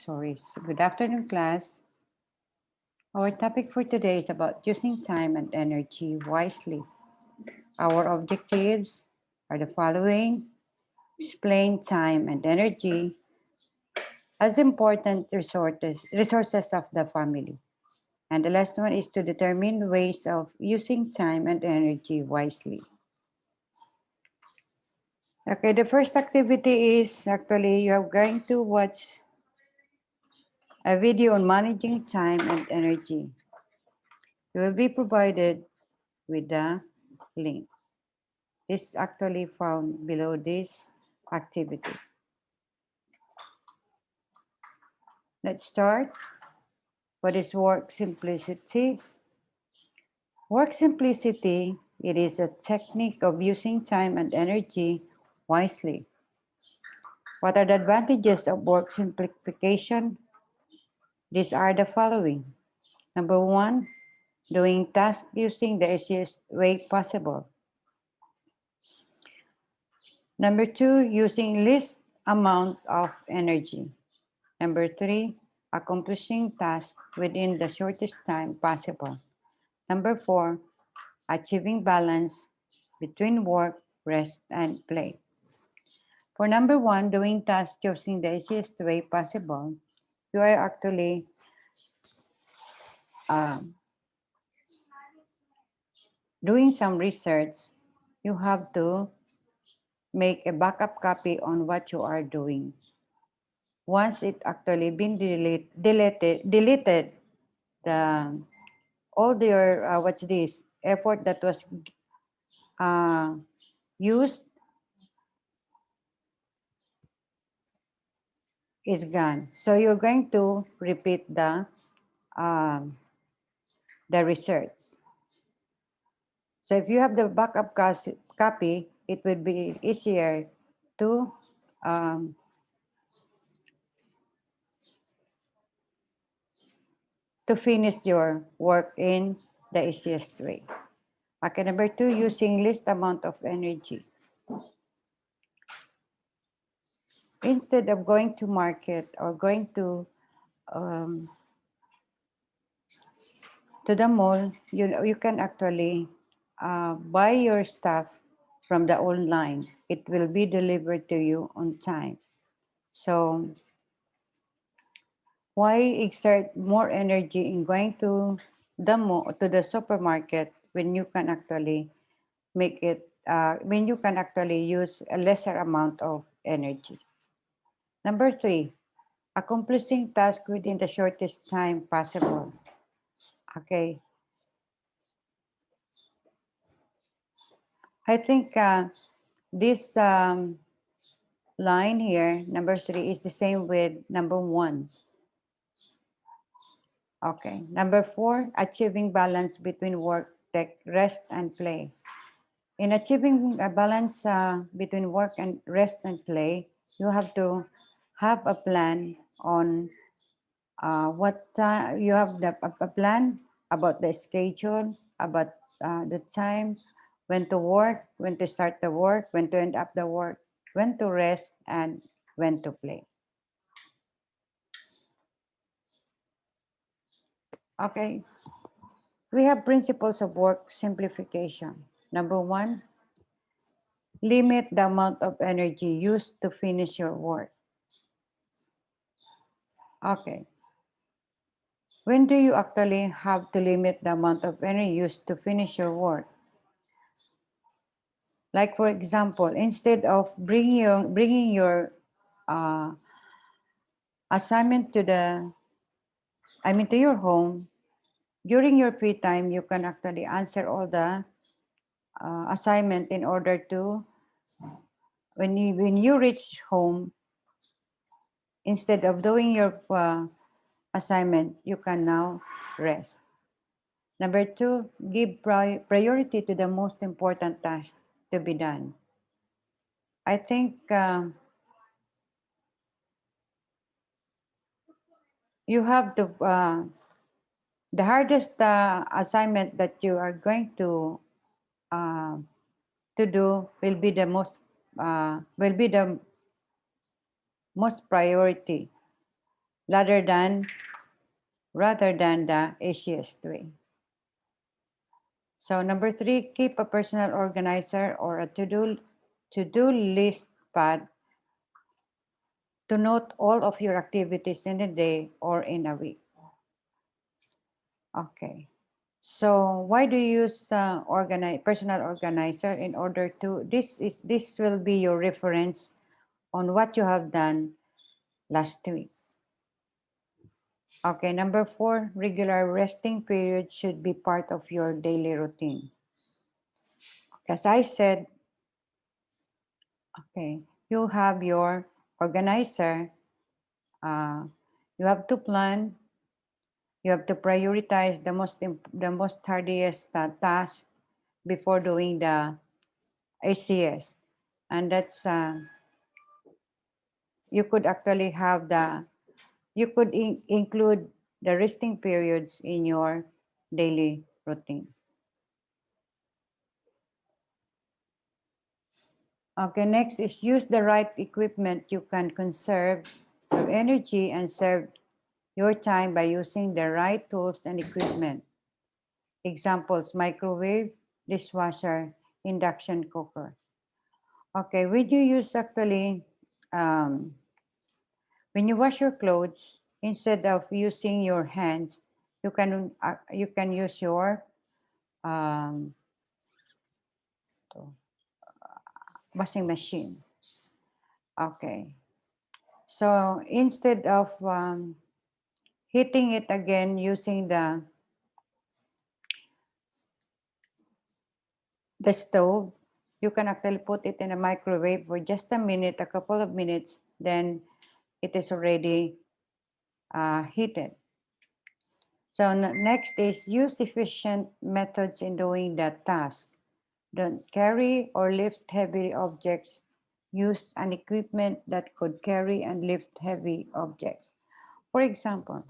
So good afternoon, class. Our topic for today is about using time and energy wisely. Our objectives are the following: explain time and energy as important resources of the family. And the last one is to determine ways of using time and energy wisely. Okay, the first activity is actually you are going to watch a video on managing time and energy. You will be provided with the link. This actually found below this activity. Let's start. What is work simplicity? Work simplicity, it is a technique of using time and energy wisely. What are the advantages of work simplification? These are the following. Number one, doing tasks using the easiest way possible. Number two, using least amount of energy. Number three, accomplishing tasks within the shortest time possible. Number four, achieving balance between work, rest, and play. For number one, doing tasks using the easiest way possible, you are actually um, doing some research. You have to make a backup copy on what you are doing. Once it actually been deleted the all your what's this effort that was uh, used is gone. So you're going to repeat um, the research. So if you have the backup copy, it would be easier to um, to finish your work in the easiest way. Okay, number two, using least amount of energy. Instead of going to market or going um, to the mall, you can actually buy your stuff from the online. It will be delivered to you on time. So why exert more energy in going to the mall, to the supermarket when you can actually make it when you can actually use a lesser amount of energy. Number three, accomplishing tasks within the shortest time possible. Okay, I think this line here, number three, is the same with number one. Okay. Number four, achieving balance between work, tech, rest, and play. In achieving a balance between work and rest and play, you have to have a plan on what time you have a plan about the schedule, about the time, when to work, when to start the work, when to end up the work, when to rest, and when to play. Okay, we have principles of work simplification. Number one, limit the amount of energy used to finish your work. Okay, when do you actually have to limit the amount of energy used to finish your work? Like for example, instead of bringing your uh, assignment to to your home, during your free time, you can actually answer all the assignment in order to, when you reach home, instead of doing your assignment, you can now rest. Number two, give priority to the most important task to be done. I think you have the hardest assignment that you are going uh, to do will be the most priority. rather than the easiest way. So number 3, keep a personal organizer or a to-do list pad to note all of your activities in a day or in a week. Okay. So why do you use personal organizer? In order to this will be your reference on what you have done last week. Okay, number 4, regular resting period should be part of your daily routine. As I said, okay, you have your organizer. You have to plan. You have to prioritize the most hardiest task before doing the ACS, and that's you could actually have you could include the resting periods in your daily routine. Okay, next is use the right equipment. You can conserve your energy and serve your time by using the right tools and equipment. Examples: microwave, dishwasher, induction cooker. Okay, when you use actually, when you wash your clothes, instead of using your hands, you can use your um, washing machine. Okay, so instead of heating it again using the stove, you can actually put it in a microwave for just a minute, a couple of minutes, then it is already heated. So next is use efficient methods in doing that task. Don't carry or lift heavy objects. Use an equipment that could carry and lift heavy objects. For example,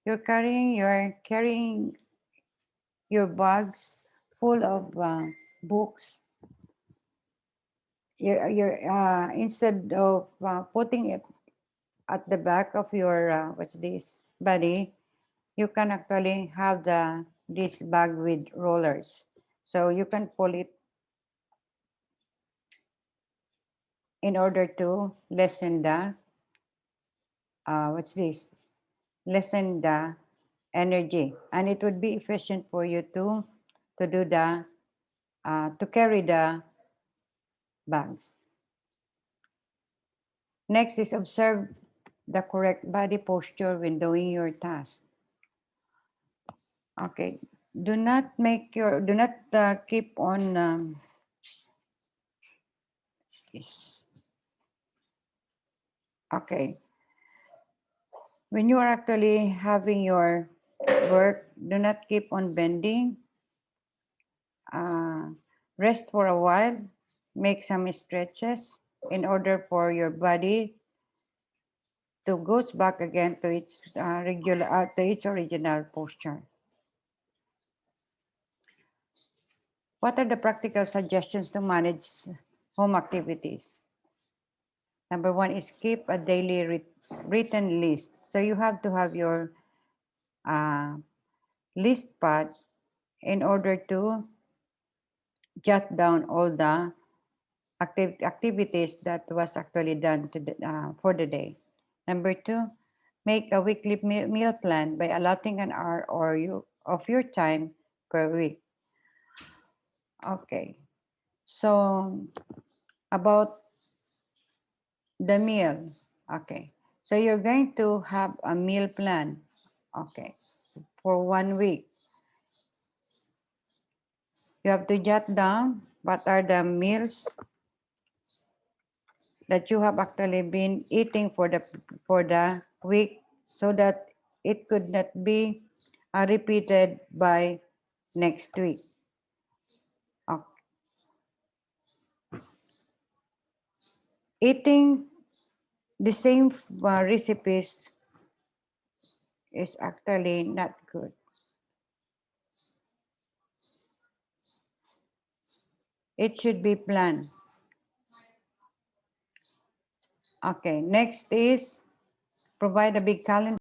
you're carrying your bags full of books. You're instead of putting it at the back of your what's this body, you can actually have this bag with rollers, so you can pull it in order to lessen the what's this lessen the energy, and it would be efficient for you to do the to carry the bags. Next is observe the correct body posture when doing your task. Okay, do not keep on okay, when you are actually having your work, do not keep on bending. Rest for a while, make some stretches in order for your body to goes back again to its to its original posture. What are the practical suggestions to manage home activities? Number 1 is keep a daily written list. So you have to have your list pad in order to jot down all the activities that was actually done for the day. Number 2, make a weekly meal plan by allotting an hour of your time per week. Okay, so about the meal. Okay, so you're going to have a meal plan. Okay, for 1 week. You have to jot down what are the meals that you have actually been eating for the week, so that it could not be repeated by next week. Okay. Eating the same recipes is actually not good. It should be planned. Okay, next is provide a big calendar